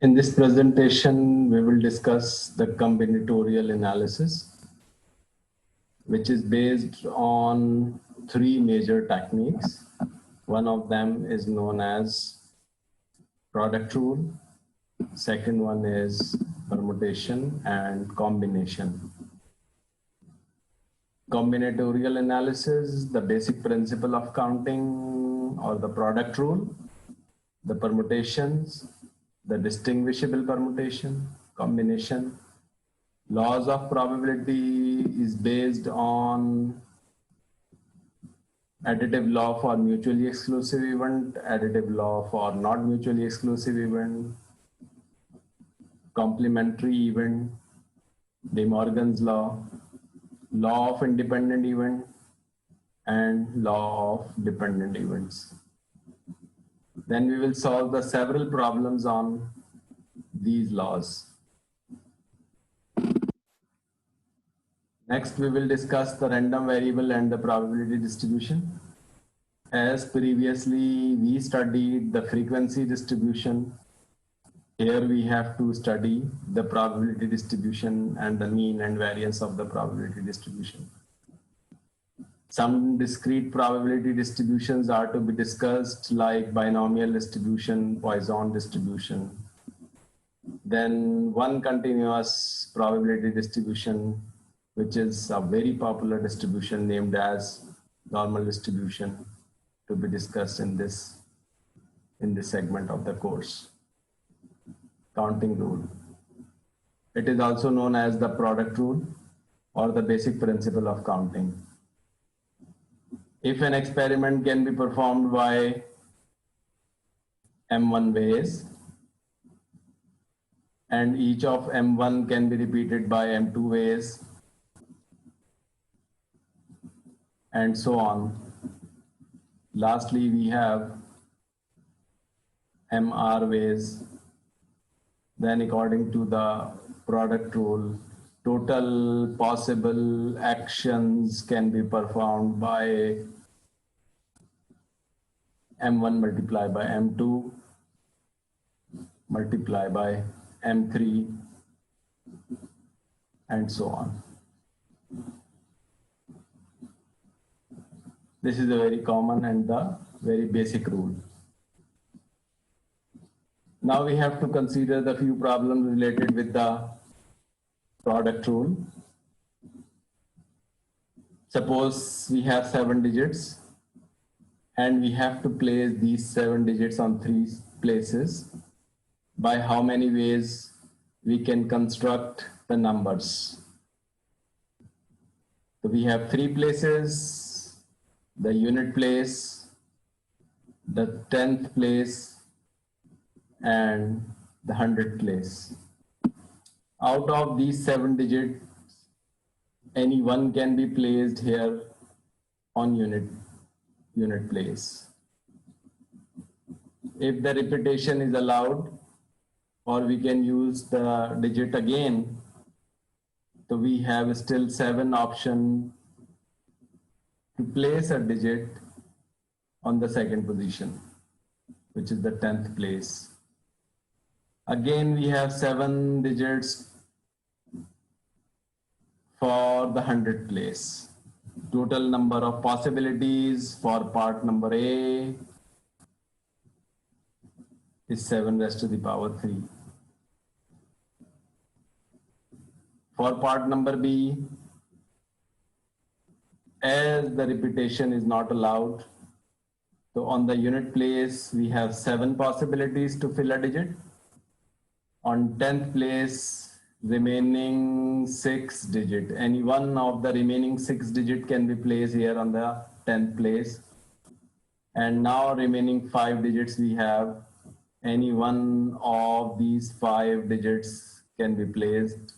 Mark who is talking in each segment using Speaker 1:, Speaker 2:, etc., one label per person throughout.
Speaker 1: In this presentation, we will discuss the combinatorial analysis, which is based on three major techniques. One of them is known as product rule. Second one is permutation and combination. Combinatorial analysis, the basic principle of counting or the product rule, the permutations, the distinguishable permutation, combination. Laws of probability is based on additive law for mutually exclusive event, additive law for not mutually exclusive event, complementary event, De Morgan's law, law of independent event, and law of dependent events. Then we will solve the several problems on these laws. Next, we will discuss the random variable and the probability distribution. As previously we studied the frequency distribution, here we have to study the probability distribution and the mean and variance of the probability distribution. Some discrete probability distributions are to be discussed, like binomial distribution, Poisson distribution. Then one continuous probability distribution, which is a very popular distribution named as normal distribution, to be discussed in this segment of the course. Counting rule. It is also known as the product rule or the basic principle of counting. If an experiment can be performed by M1 ways, and each of M1 can be repeated by M2 ways, and so on. Lastly, we have MR ways. Then according to the product rule, total possible actions can be performed by M1 multiplied by M2 multiplied by M3 and so on. This is a very common and the very basic rule. Now we have to consider the few problems related with the product rule. Suppose we have 7 digits and we have to place these 7 digits on 3 places. By how many ways we can construct the numbers? So we have 3 places, the unit place, the 10th place, and the 100th place. Out of these 7 digits, any one can be placed here on unit place. If the repetition is allowed, or we can use the digit again, so we have still 7 options to place a digit on the second position, which is the 10th place. Again, we have 7 digits for the 100th place. Total number of possibilities for part number A is 7 raised to the power 3. For part number B, as the repetition is not allowed, so on the unit place, we have 7 possibilities to fill a digit. On 10th place, remaining 6 digit. Any one of the remaining 6 digit can be placed here on the 10th place. And now remaining 5 digits we have. Any one of these 5 digits can be placed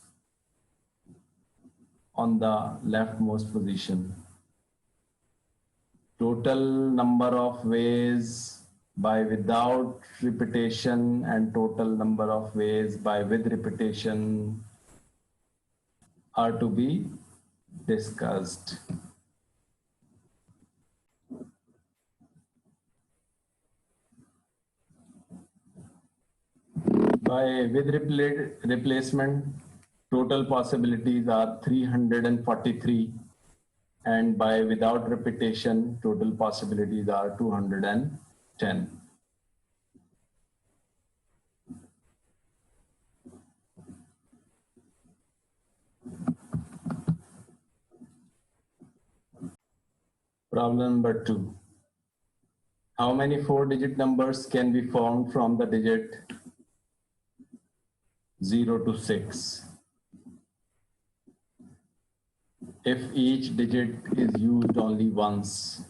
Speaker 1: on the leftmost position. Total number of ways by without repetition and total number of ways by with repetition are to be discussed. With replacement, total possibilities are 343, and by without repetition, total possibilities are 210. Problem number 2. How many 4-digit numbers can be formed from the digit 0 to 6? If each digit is used only once,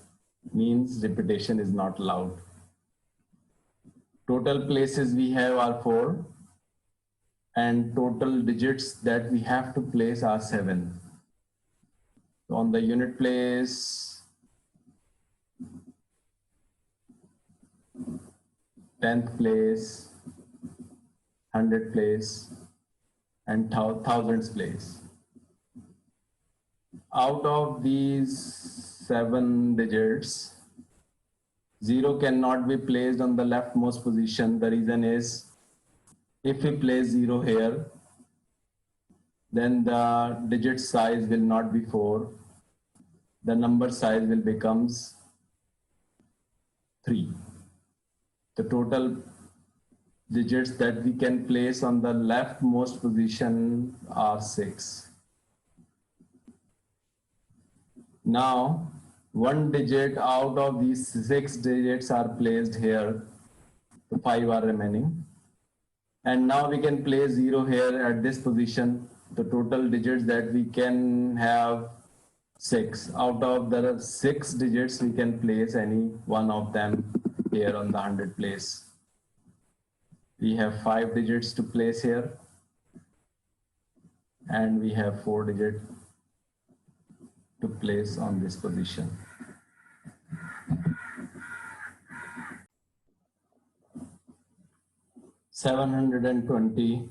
Speaker 1: means repetition is not allowed. Total places we have are 4, and total digits that we have to place are 7. So on the unit place, 10th place, 100th place, and thousands place. Out of these 7 digits, 0 cannot be placed on the leftmost position. The reason is, if we place 0 here, then the digit size will not be 4. The number size will becomes 3. The total digits that we can place on the leftmost position are 6. Now, 1 digit out of these 6 digits are placed here. The 5 are remaining. And now we can place 0 here at this position. The total digits that we can have 6. Out of the 6 digits, we can place any one of them here on the 100 place. We have 5 digits to place here, and we have 4 digits to place on this position. $720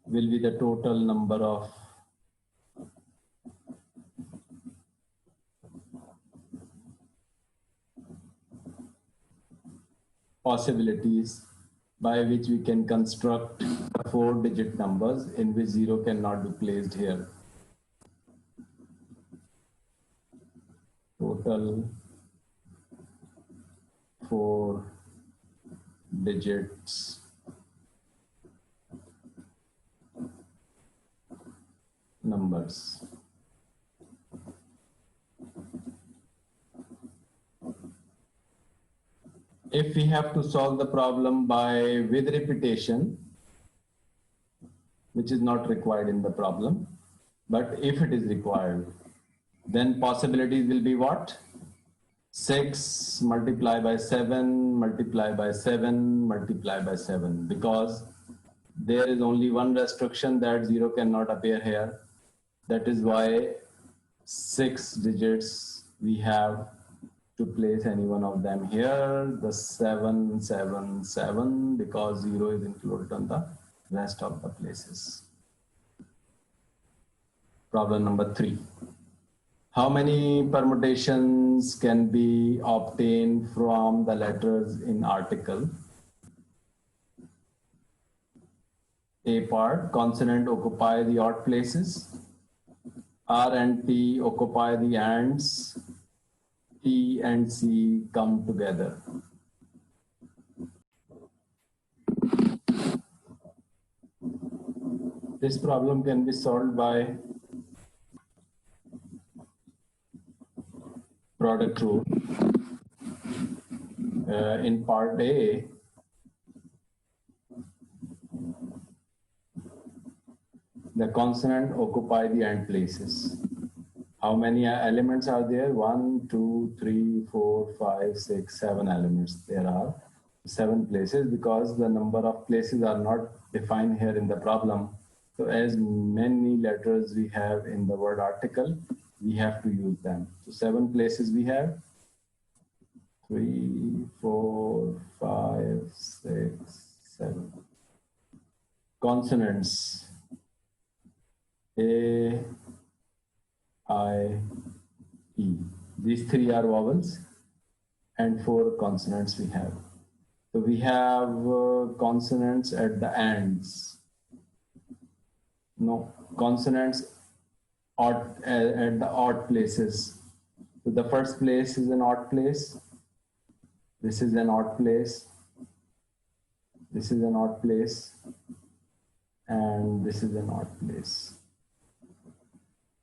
Speaker 1: will be the total number of possibilities by which we can construct 4-digit numbers in which 0 cannot be placed here. Total 4 digits numbers. If we have to solve the problem with repetition, which is not required in the problem, but if it is required, then possibilities will be what? 6 multiplied by 7 multiplied by 7 multiplied by 7, because there is only one restriction that 0 cannot appear here. That is why 6 digits we have to place any one of them here. The 777, because 0 is included on the rest of the places. Problem number 3. How many permutations can be obtained from the letters in article? A part, consonant occupy the odd places. R and T occupy the ands. T and C come together. This problem can be solved by product rule. In part A, the consonant occupy the end places. How many elements are there? 1, 2, 3, 4, 5, 6, 7 elements. There are 7 places because the number of places are not defined here in the problem. So as many letters we have in the word article, we have to use them. So 7 places we have. 3, 4, 5, 6, 7. Consonants. A, I, E. These 3 are vowels and 4 consonants we have. So we have consonants at the ends. No, consonants at the odd places. So the first place is an odd place. This is an odd place. This is an odd place. And this is an odd place.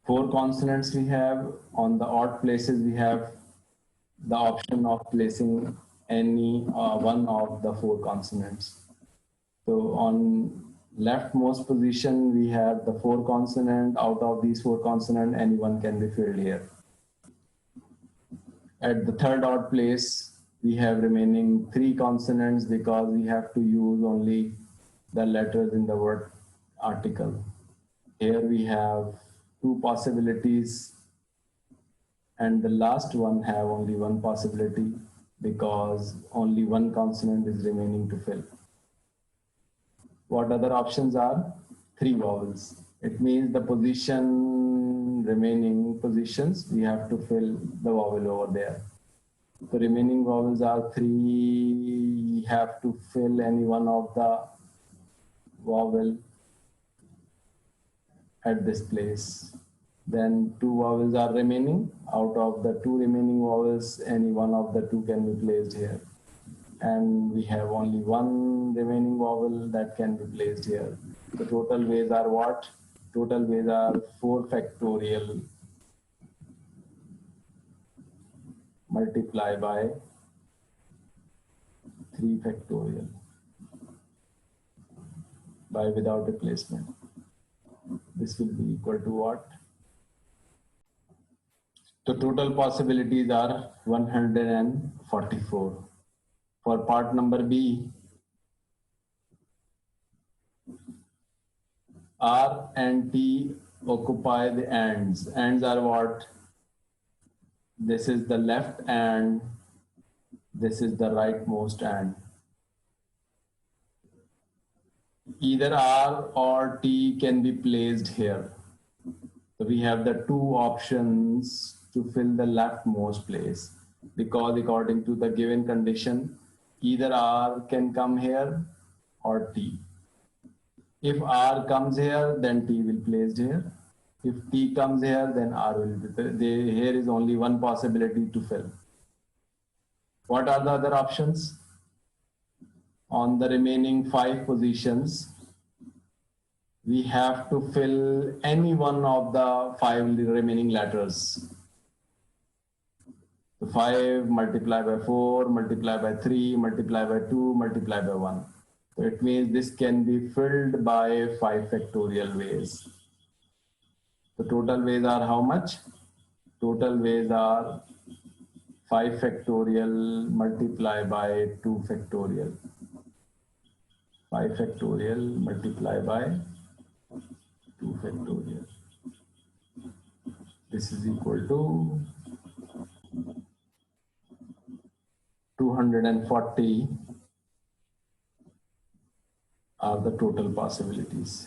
Speaker 1: 4 consonants we have. On the odd places, we have the option of placing any one of the 4 consonants. So on leftmost position, we have the 4 consonant. Out of these 4 consonant, any one can be filled here. At the third odd place, we have remaining 3 consonants because we have to use only the letters in the word article. Here we have 2 possibilities, and the last one have only 1 possibility because only 1 consonant is remaining to fill. What other options are? 3 vowels. It means the remaining positions, we have to fill the vowel over there. The remaining vowels are 3. We have to fill any one of the vowel at this place. Then 2 vowels are remaining. Out of the 2 remaining vowels, any one of the 2 can be placed here. And we have only 1 remaining vowel that can be placed here. The total ways are what? Total ways are 4 factorial multiply by 3 factorial by without replacement. This will be equal to what? The total possibilities are 144. For part number B, R and T occupy the ends. Ends are what? This is the left end. This is the rightmost end. Either R or T can be placed here. So we have the 2 options to fill the leftmost place, because according to the given condition, either R can come here or T. If R comes here, then T will be placed here. If T comes here, then R will be placed. Here is only 1 possibility to fill. What are the other options? On the remaining 5 positions, we have to fill any one of the 5 remaining letters. So 5 multiplied by 4, multiplied by 3, multiplied by 2, multiplied by 1. So it means this can be filled by 5 factorial ways. The total ways are how much? Total ways are 5 factorial multiplied by 2 factorial. 5 factorial multiplied by 2 factorial. This is equal to 240 are the total possibilities.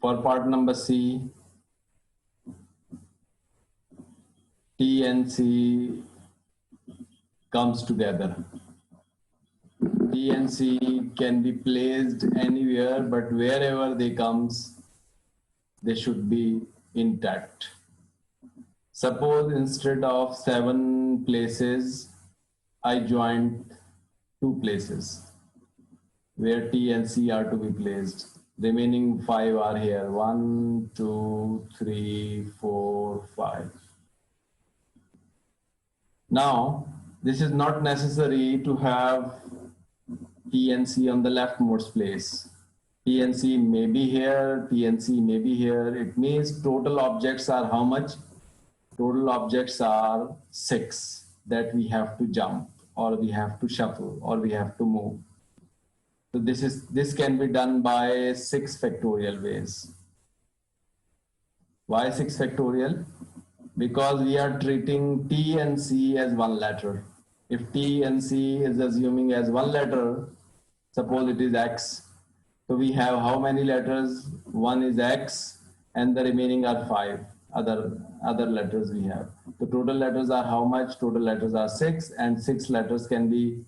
Speaker 1: For part number C, T and C comes together. T and C can be placed anywhere, but wherever they comes, they should be intact. Suppose instead of 7 places, I joined 2 places where T and C are to be placed. Remaining 5 are here. 1, 2, 3, 4, 5. Now, this is not necessary to have T and C on the leftmost place. T and C may be here, T and C may be here. It means total objects are how much? Total objects are 6 that we have to jump, or we have to shuffle, or we have to move. So this can be done by 6 factorial ways. Why 6 factorial? Because we are treating T and C as 1 letter. If T and C is assuming as 1 letter, suppose it is X. So we have how many letters? 1 is X, and the remaining are 5 other letters we have. The total letters are how much? Total letters are 6, and 6 letters can be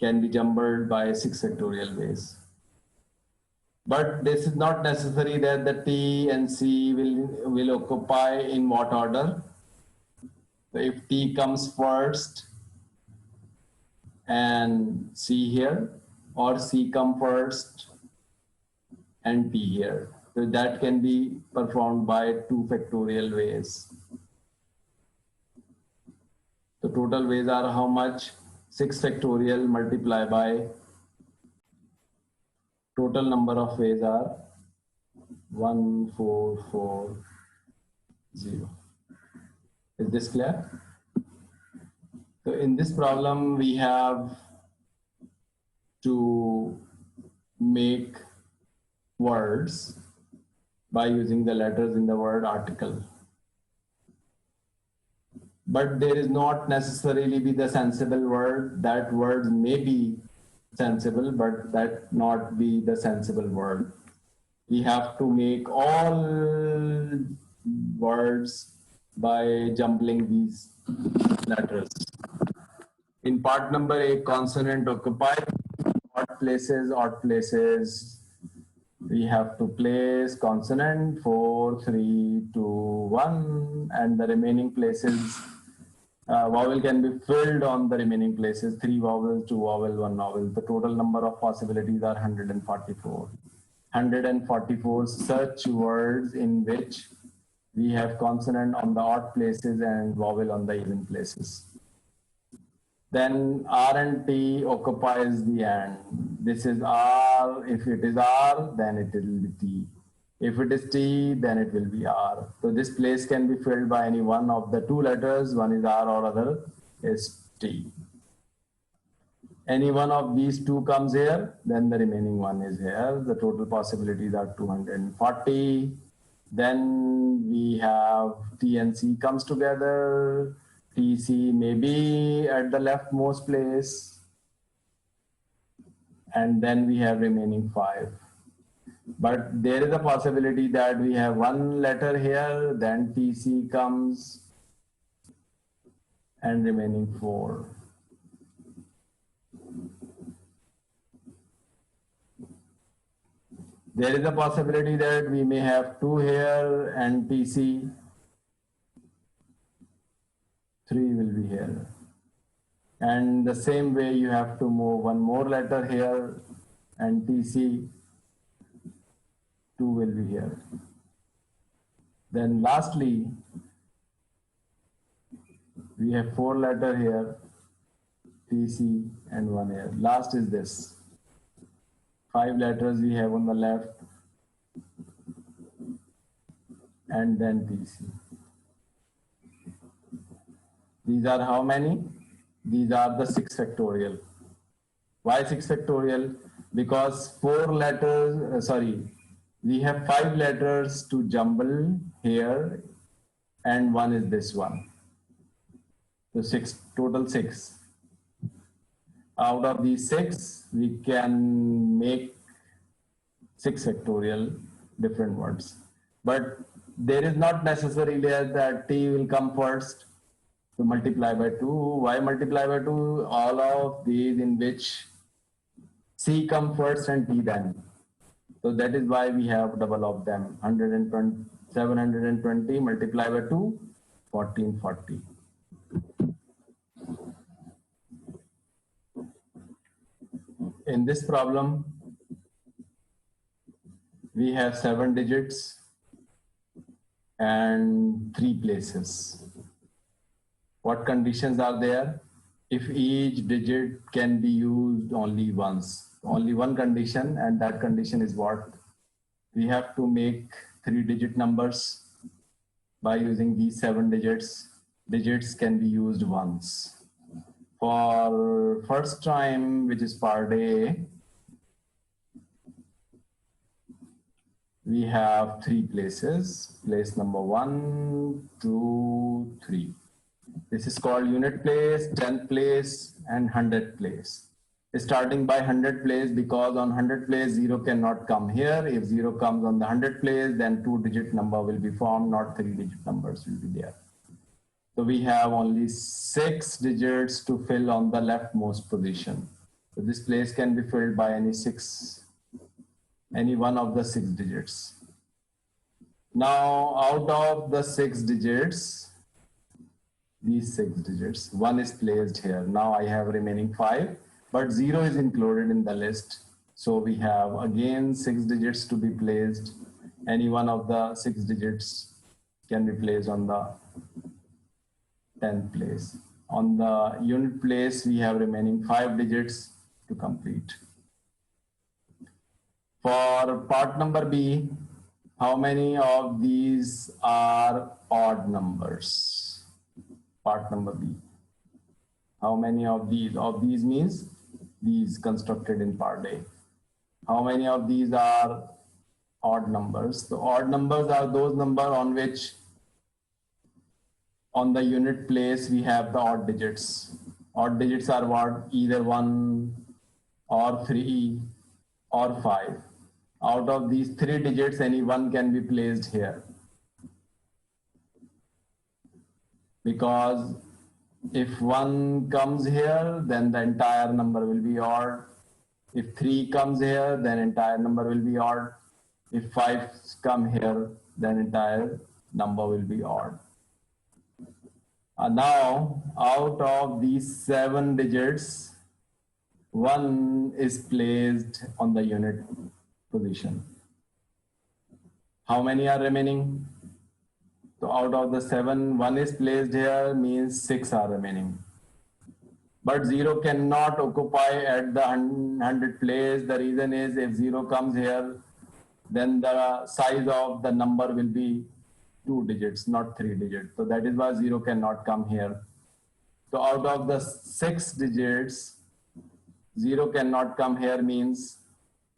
Speaker 1: can be jumbled by 6 factorial ways. But this is not necessary that the T and C will occupy in what order. So if T comes first and C here, or C come first and T here. So that can be performed by 2 factorial ways. The total ways are how much? 6 factorial multiplied by total number of ways are 1440. Is this clear? So in this problem, we have to make words by using the letters in the word article. But there is not necessarily be the sensible word. That words may be sensible, but that not be the sensible word. We have to make all words by jumbling these letters. In part number A, consonant occupy odd places. We have to place consonant 4, 3, 2, 1, and the remaining places, vowel can be filled on the remaining places, 3 vowels, 2 vowels, 1 vowel. The total number of possibilities are 144. 144 such words in which we have consonant on the odd places and vowel on the even places. Then R and T occupies the end. This is R. If it is R, then it will be T. If it is T, then it will be R. So this place can be filled by any one of the 2 letters. One is R or other is T. Any one of these 2 comes here, then the remaining one is here. The total possibilities are 240. Then we have T and C comes together. TC may be at the leftmost place, and then we have remaining 5. But there is a possibility that we have 1 letter here, then TC comes, and remaining 4. There is a possibility that we may have 2 here and TC. 3 will be here. And the same way you have to move 1 more letter here and TC, 2 will be here. Then lastly, we have 4 letter here, TC and 1 here. Last is this. 5 letters we have on the left and then TC. These are how many? These are the 6 factorial. Why 6 factorial? Because 4 letters, we have 5 letters to jumble here and 1 is this one. So 6, total 6. Out of these 6, we can make 6 factorial different words. But there is not necessarily that T will come first. To multiply by 2. Why multiply by 2? All of these in which C come first and T then. So that is why we have double of them. 720 multiplied by 2, 1440. In this problem, we have 7 digits and 3 places. What conditions are there? If each digit can be used only once, only one condition, and that condition is what? We have to make 3-digit numbers by using these 7 digits. Digits can be used once. For first time, which is part A, we have 3 places. Place number 1, 2, 3. This is called unit place, 10th place, and 100th place. Starting by 100th place, because on 100th place, 0 cannot come here. If 0 comes on the 100th place, then 2-digit number will be formed, not 3-digit numbers will be there. So we have only 6 digits to fill on the leftmost position. So this place can be filled by any one of the 6 digits. Now, out of the 6 digits, these 6 digits, 1 is placed here. Now I have remaining 5, but 0 is included in the list. So we have again 6 digits to be placed. Any one of the 6 digits can be placed on the 10th place. On the unit place, we have remaining 5 digits to complete. For part number B, how many of these are odd numbers? Part number B. How many of these? Of these means these constructed in part A. How many of these are odd numbers? The odd numbers are those numbers on which on the unit place we have the odd digits. Odd digits are what? Either 1 or 3 or 5. Out of these 3 digits, any one can be placed here. Because if 1 comes here, then the entire number will be odd. If 3 comes here, then entire number will be odd. If 5 come here, then entire number will be odd. Now, out of these 7 digits, 1 is placed on the unit position. How many are remaining? So out of the 7, 1 is placed here, means 6 are remaining. But 0 cannot occupy at the 100 place. The reason is if 0 comes here, then the size of the number will be 2 digits, not 3 digits. So that is why 0 cannot come here. So out of the 6 digits, 0 cannot come here means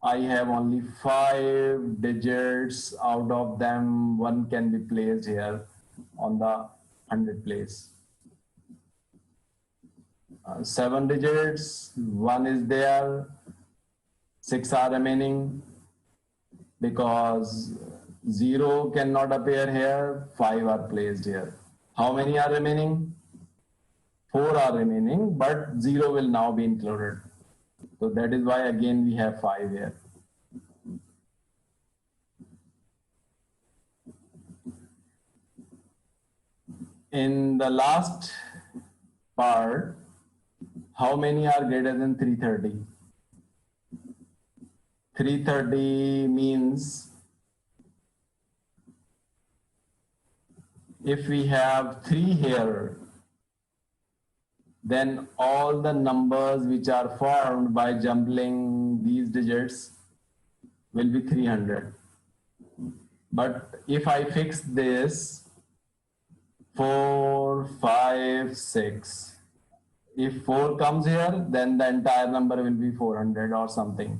Speaker 1: I have only 5 digits. Out of them, 1 can be placed here on the 100 place. 7 digits, 1 is there, 6 are remaining because 0 cannot appear here, 5 are placed here. How many are remaining? 4 are remaining, but 0 will now be included. So that is why again we have 5 here. In the last part, how many are greater than 330? 330 means if we have 3 here, then all the numbers which are formed by jumbling these digits will be 300. But if I fix this 4, 5, 6, if 4 comes here, then the entire number will be 400 or something.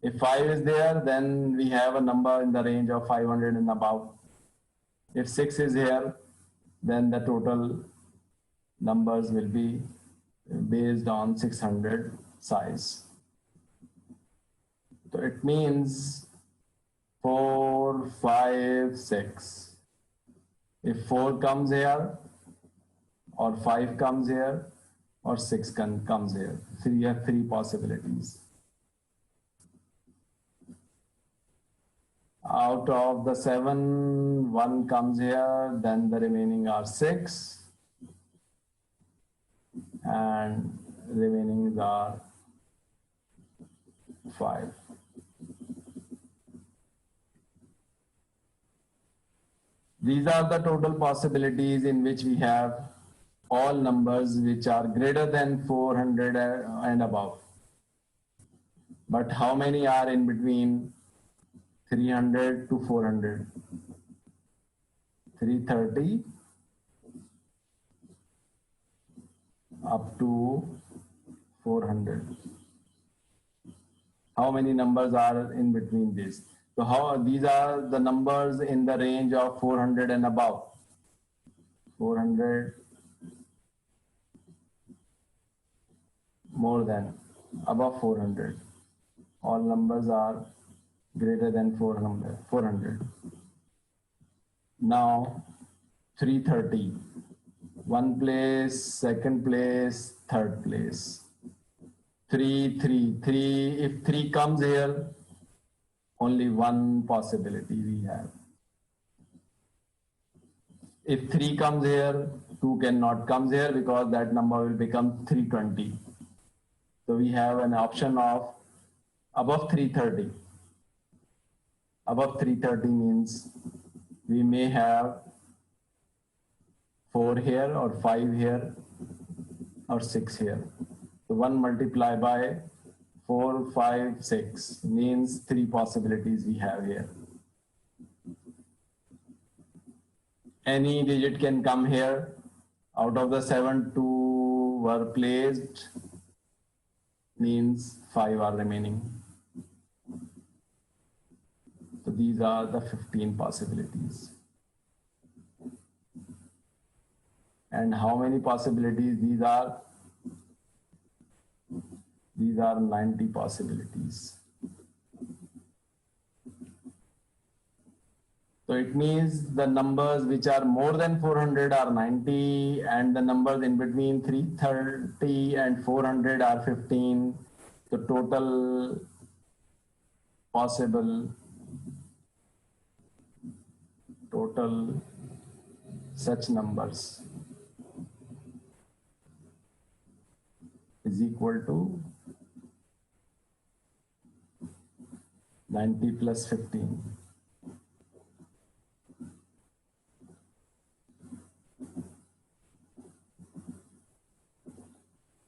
Speaker 1: If 5 is there, then we have a number in the range of 500 and above. If 6 is here, then the total numbers will be based on 600 size. So it means 4, 5, 6. If 4 comes here, or 5 comes here, or 6 comes here. So you have 3 possibilities. Out of the 7, 1 comes here, then the remaining are 6. And remaining are 5. These are the total possibilities in which we have all numbers which are greater than 400 and above. But how many are in between 300 to 400? 330 up to 400. How many numbers are in between this? So these are the numbers in the range of 400 and above. 400 more than, above 400. All numbers are greater than 400. Now 330. 1 place, 2nd place, 3rd place. 3, 3, 3. If 3 comes here, only one possibility we have. If 3 comes here, 2 cannot come here because that number will become 320. So we have an option of above 330. Above 330 means we may have 4 here or 5 here or 6 here. So 1 multiplied by 4, 5, 6 means 3 possibilities we have here. Any digit can come here. Out of the 7, 2 were placed, means 5 are remaining. So these are the 15 possibilities. And how many possibilities these are? These are 90 possibilities. So it means the numbers which are more than 400 are 90, and the numbers in between 330 and 400 are 15. The total possible such numbers is equal to 90 plus 15.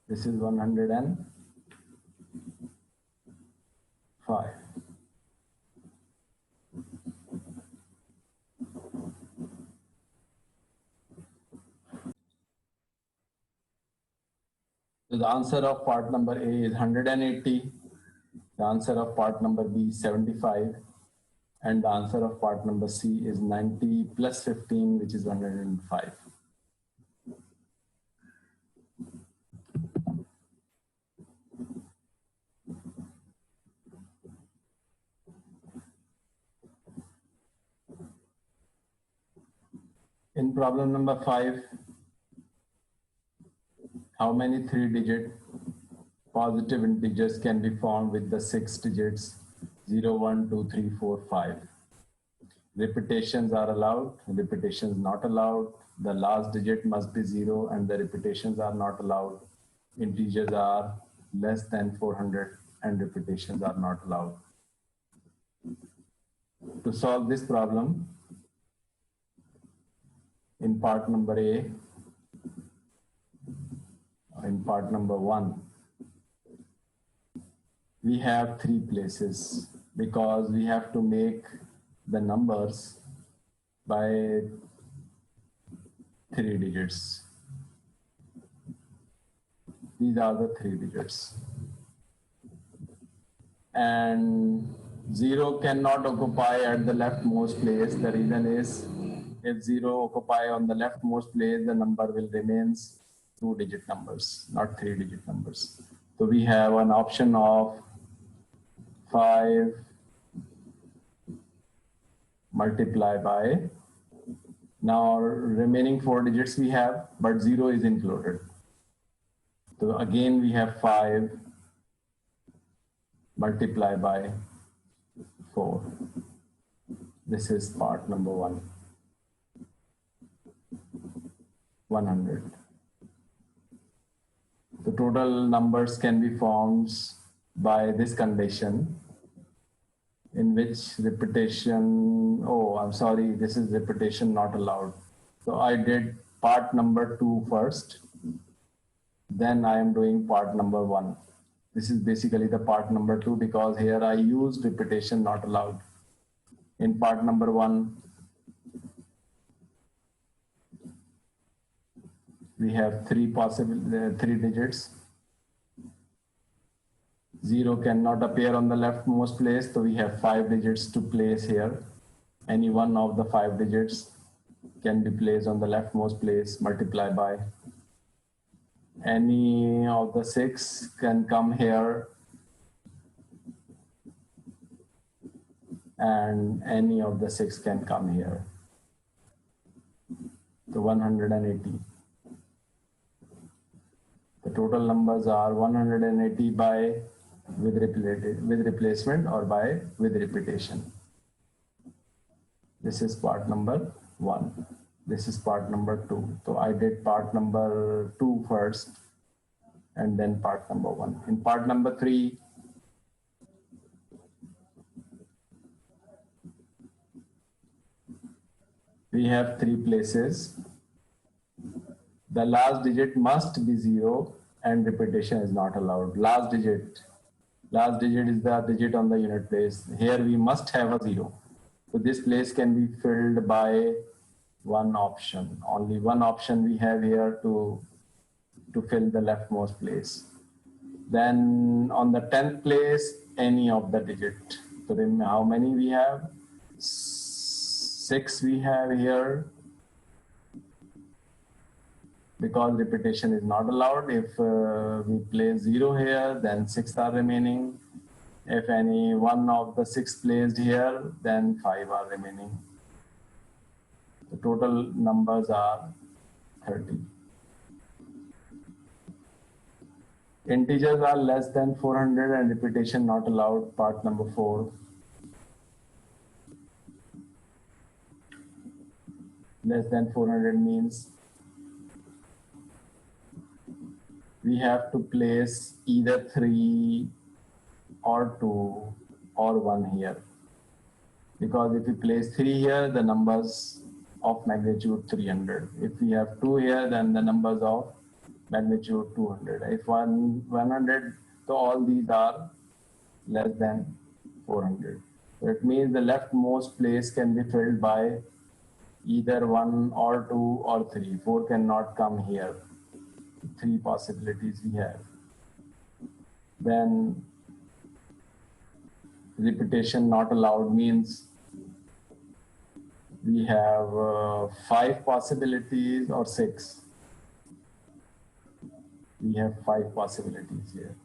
Speaker 1: This is 105. So the answer of part number A is 180. The answer of part number B is 75. And the answer of part number C is 90 plus 15, which is 105. In problem number 5, how many 3-digit positive integers can be found with the 6 digits 0, 1, 2, 3, 4, 5? Repetitions are allowed, repetitions not allowed. The last digit must be 0 and the repetitions are not allowed. Integers are less than 400 and repetitions are not allowed. To solve this problem, in part number A, in part number 1, we have 3 places because we have to make the numbers by 3 digits. These are the 3 digits. And 0 cannot occupy at the leftmost place. The reason is if 0 occupy on the leftmost place, the number will remain 2-digit numbers, not 3-digit numbers. So we have an option of 5 multiply by, now remaining 4 digits we have, but 0 is included. So again we have 5 multiply by 4. This is part number 1. 100. The total numbers can be formed by this condition, in which repetition, oh, I'm sorry, this is repetition not allowed. So I did part number 2 first, then I am doing part number 1. This is basically the part number 2 because here I used repetition not allowed. In part number 1, we have 3 digits. 0 cannot appear on the leftmost place, so we have 5 digits to place here. Any one of the 5 digits can be placed on the leftmost place, multiply by. Any of the 6 can come here, and any of the 6 can come here. So 180. The total numbers are 180 by with replacement or by with repetition. This is part number 1. This is part number 2. So I did part number 2 first and then part number 1. In part number 3, we have 3 places. The last digit must be 0 and repetition is not allowed. Last digit is the digit on the unit place. Here we must have a 0. So this place can be filled by one option. Only one option we have here to fill the leftmost place. Then on the 10th place, any of the digit. So then how many we have? 6 we have here. Because repetition is not allowed. If we place 0 here, then 6 are remaining. If any one of the 6 placed here, then 5 are remaining. The total numbers are 30. Integers are less than 400 and repetition not allowed, part number 4. Less than 400 means we have to place either 3 or 2 or 1 here. Because if we place 3 here, the numbers of magnitude 300. If we have 2 here, then the numbers of magnitude 200. If 100, so all these are less than 400. So it means the leftmost place can be filled by either 1 or 2 or 3. 4 cannot come here. 3 possibilities we have. Then repetition not allowed means we have 5 possibilities or 6. We have 5 possibilities here.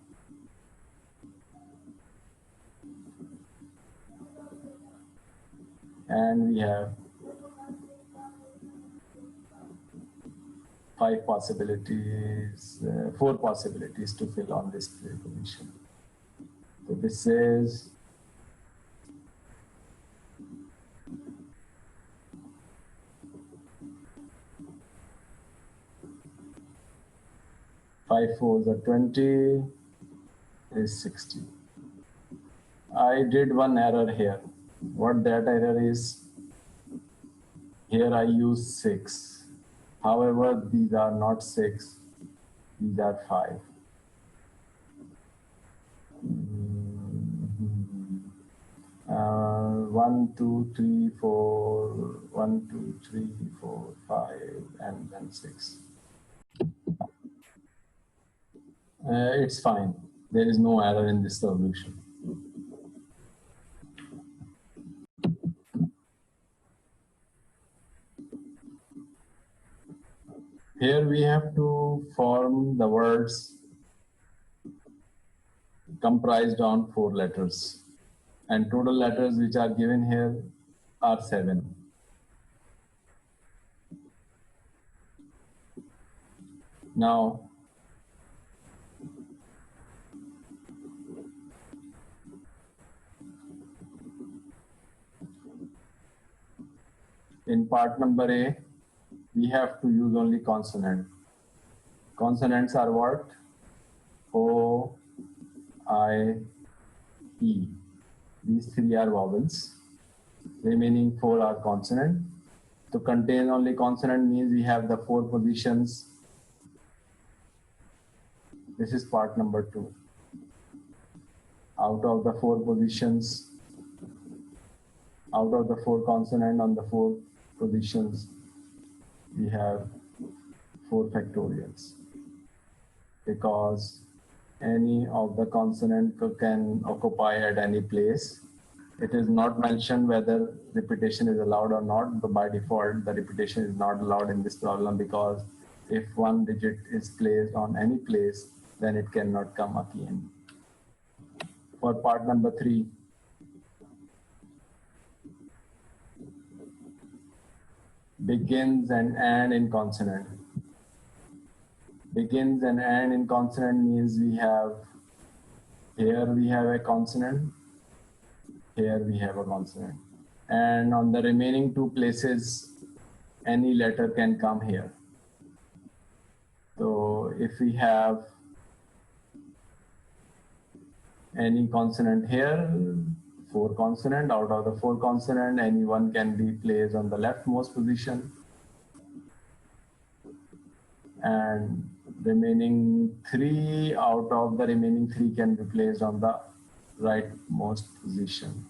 Speaker 1: And we have 5 possibilities, 4 possibilities to fill on this position. So this is 5 4s are 20 is 60. I did one error here. What that error is, here I use 6. However, these are not 6, these are 5. One, two, three, four, 1, 2, 3, 4, 5, and then 6. It's fine. There is no error in this solution. Here we have to form the words comprised on 4 letters. And total letters which are given here are 7. Now, in part number A, we have to use only consonant. Consonants are what? O, I, E. These 3 are vowels. Remaining 4 are consonant. To contain only consonant means we have the 4 positions. This is part number 2. Out of the 4 positions, out of the 4 consonant on the 4 positions, we have 4 factorials. Because any of the consonant can occupy at any place. It is not mentioned whether repetition is allowed or not, but by default, the repetition is not allowed in this problem because if one digit is placed on any place, then it cannot come again. For part number 3, begins and in consonant. Begins and end in consonant means we have, here we have a consonant, here we have a consonant. And on the remaining two places, any letter can come here. So if we have any consonant here, 4 consonant, out of the 4 consonant, any one can be placed on the leftmost position. And remaining 3, out of the remaining 3 can be placed on the rightmost position.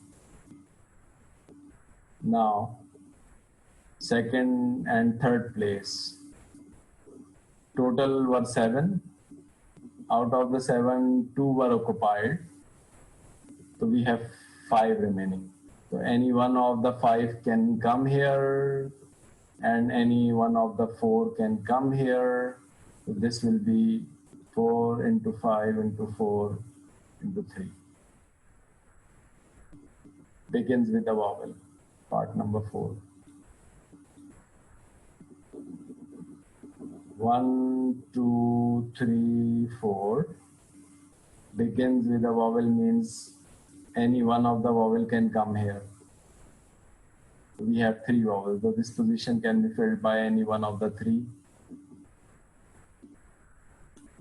Speaker 1: Now, second and third place. Total were 7. Out of the 7, 2 were occupied. So we have 5 remaining. So any one of the 5 can come here, and any one of the 4 can come here. So this will be 4 into 5 into 4 into 3. Begins with the vowel, part number 4. 1, 2, 3, 4. Begins with a vowel means any one of the vowel can come here. We have 3 vowels, so this position can be filled by any one of the 3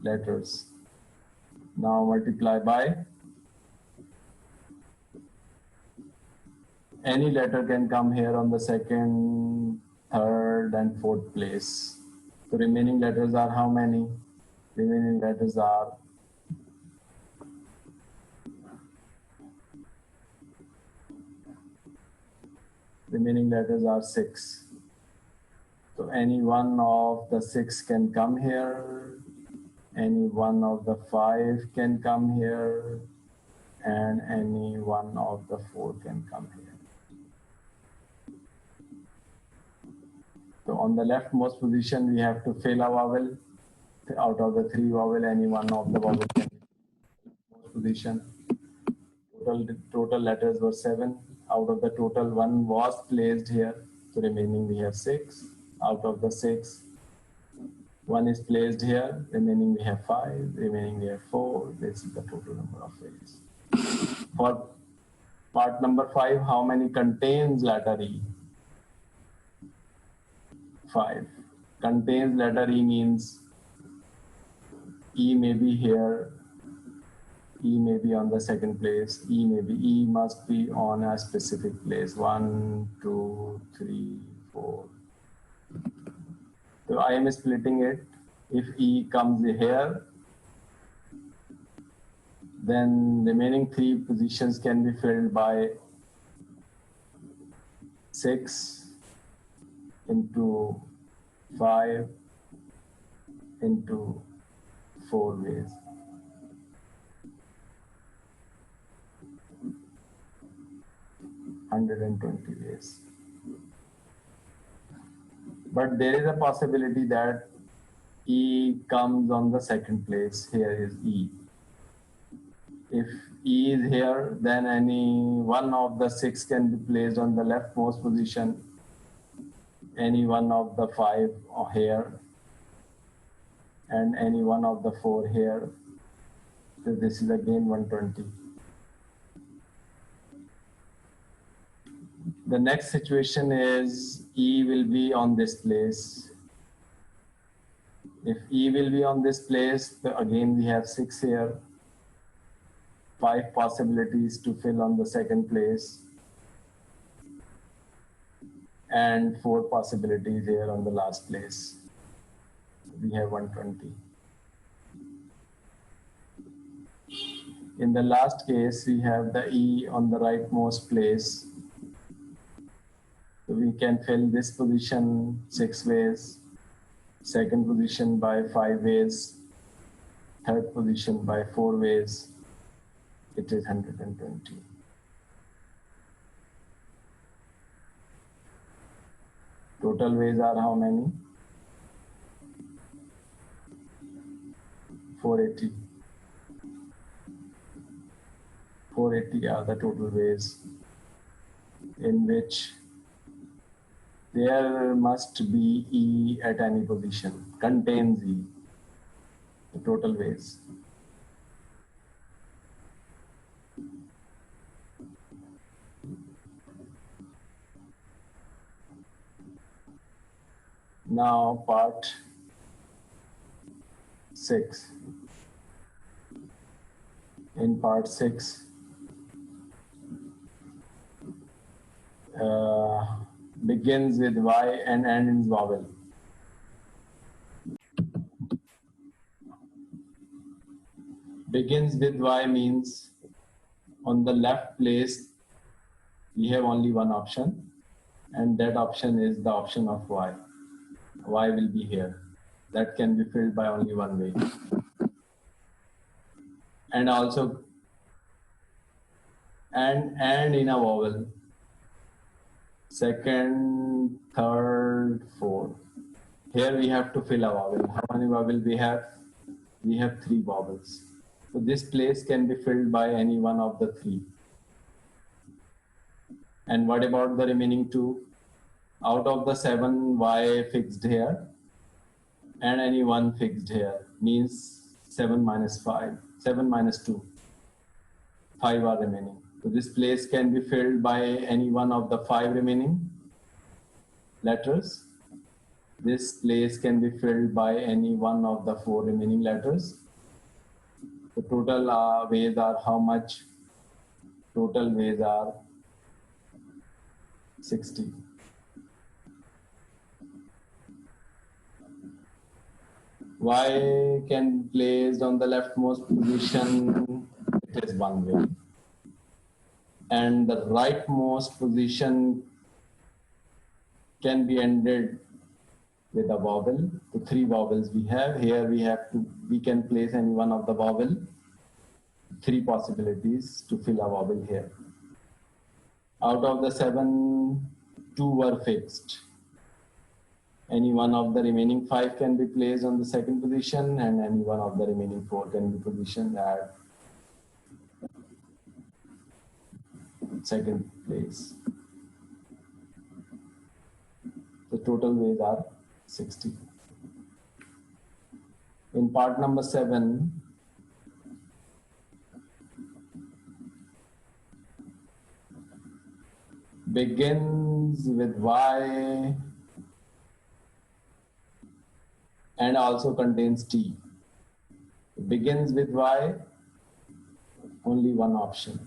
Speaker 1: letters. Now multiply by. Any letter can come here on the second, third, and fourth place. The remaining letters are how many? Remaining letters are remaining letters are 6. So any one of the 6 can come here, any one of the 5 can come here, and any one of the 4 can come here. So on the leftmost position, we have to fill a vowel. Out of the 3 vowel, any one of the vowel can be position. Total letters were 7. Out of the total, 1 was placed here. So remaining we have 6. Out of the 6, 1 is placed here. Remaining we have 5. Remaining we have 4. This is the total number of ways. For part number 5, how many contains letter E? 5. Contains letter E means E may be here, E may be on the second place, E must be on a specific place. 1, 2, 3, 4. So I am splitting it. If E comes here, then remaining 3 positions can be filled by 6 into 5 into 4 ways. $120 ways. But there is a possibility that E comes on the second place. Here is E. If E is here, then any one of the 6 can be placed on the leftmost position, any one of the 5 here, and any one of the 4 here. So this is again 120. The next situation is E will be on this place. If E will be on this place, again we have 6 here, 5 possibilities to fill on the second place, and 4 possibilities here on the last place. We have 120. In the last case, we have the E on the rightmost place. So we can fill this position 6 ways, second position by 5 ways, third position by 4 ways. It is 120. Total ways are how many? 480. 480 are the total ways in which there must be E at any position, contains E. the total ways. Now part 6. In part 6, begins with Y and ends in vowel. Begins with Y means on the left place we have only one option, and that option is the option of Y. Y will be here. That can be filled by only one way. And also and in a vowel. Second, third, fourth. Here we have to fill a vowel. How many vowels we have? We have 3 vowels. So this place can be filled by any one of the 3. And what about the remaining 2? Out of the 7, Y fixed here and any 1 fixed here means 7 minus 5, 7 minus 2, 5 are remaining. So this place can be filled by any one of the 5 remaining letters. This place can be filled by any one of the 4 remaining letters. The total ways are how much? Total ways are 60. Y can be placed on the leftmost position, it is one way. And the rightmost position can be ended with a vowel. The 3 vowels we have here, we can place any one of the vowel. 3 possibilities to fill a vowel here. Out of the 7, 2 were fixed. Any one of the remaining 5 can be placed on the second position, and any one of the remaining 4 can be positioned at second place. The total ways are 60. In part number 7, begins with Y and also contains T. Begins with Y, only one option.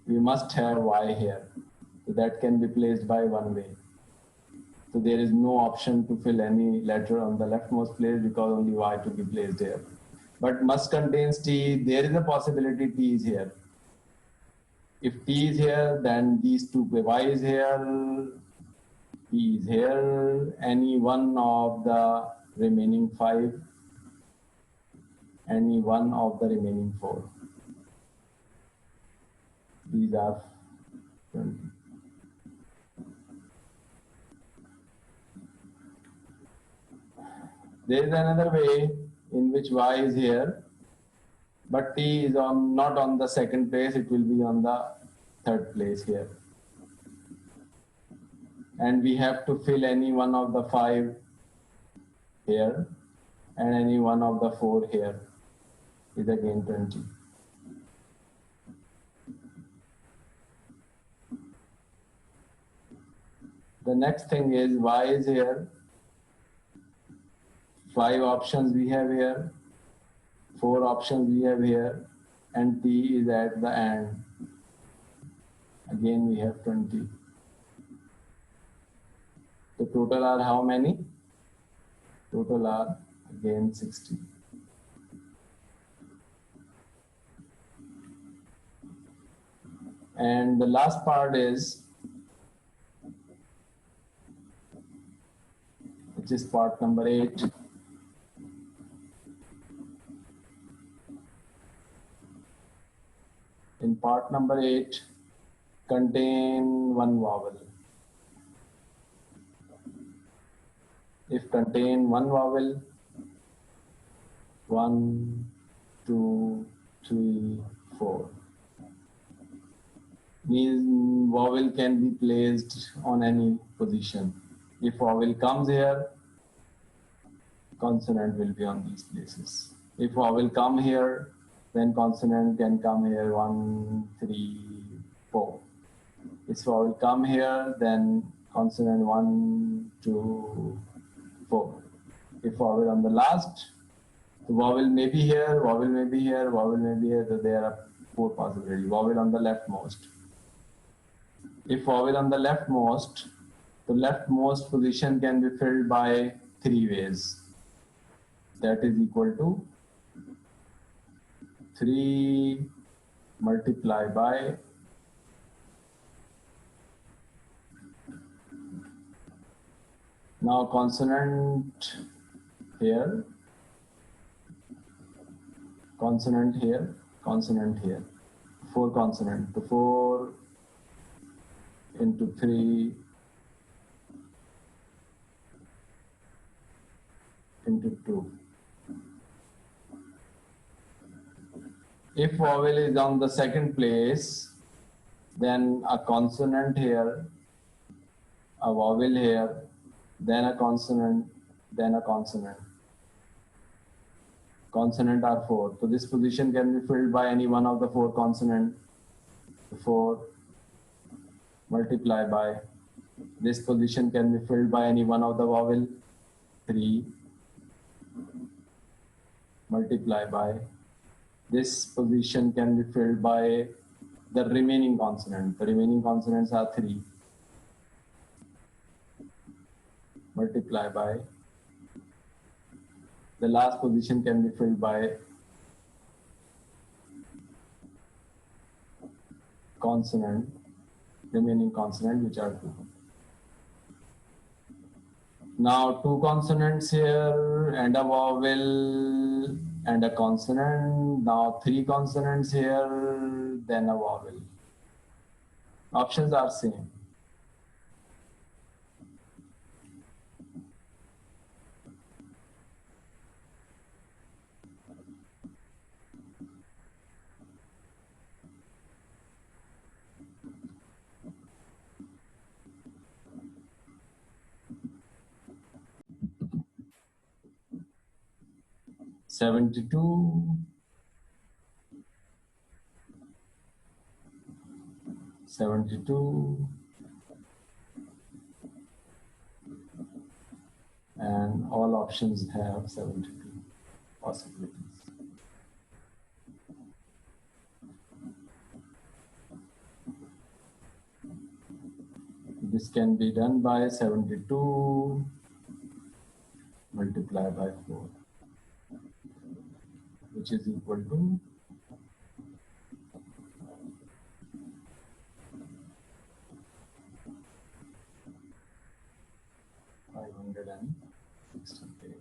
Speaker 1: We must have Y here. So that can be placed by one way. So there is no option to fill any letter on the leftmost place because only Y to be placed here. But must contains T, there is a possibility T is here. If T is here, then these 2, Y is here, T is here, any one of the remaining 5, any one of the remaining 4. These are 20. There is another way in which Y is here, but T is not on the second place, it will be on the third place here. And we have to fill any one of the 5 here, and any one of the 4 here is again 20. The next thing is Y is here. 5 options we have here, 4 options we have here, and T is at the end. Again we have 20. The total are how many? Total are again 60. And the last part is, which is part number 8. In part number 8, contain one vowel. If contain one vowel, 1, 2, 3, 4. Means vowel can be placed on any position. If vowel comes here, consonant will be on these places. If vowel come here, then consonant can come here 1, 3, 4. If vowel come here, then consonant 1, 2, 4. If vowel on the last, the vowel may be here, vowel may be here, vowel may be here. So there are 4 possibilities. Vowel on the leftmost. If vowel on the leftmost, the leftmost position can be filled by 3 ways. That is equal to 3 multiplied by now consonant here, consonant here, consonant here. 4 consonant. The 4 into 3 into 2. If vowel is on the second place, then a consonant here, a vowel here, then a consonant, then a consonant. Consonant are 4. So this position can be filled by any one of the 4 consonant. 4 multiplied by this position can be filled by any one of the vowel. 3 multiplied by this position can be filled by the remaining consonant. The remaining consonants are 3 multiplied by the last position can be filled by consonant, remaining consonant, which are 2. Now 2 consonants here and a vowel and a consonant. Now 3 consonants here, then a vowel. Options are same. Seventy-two, 72, and all options have 72 possibilities. This can be done by 72 multiplied by 4, which is equal to 568.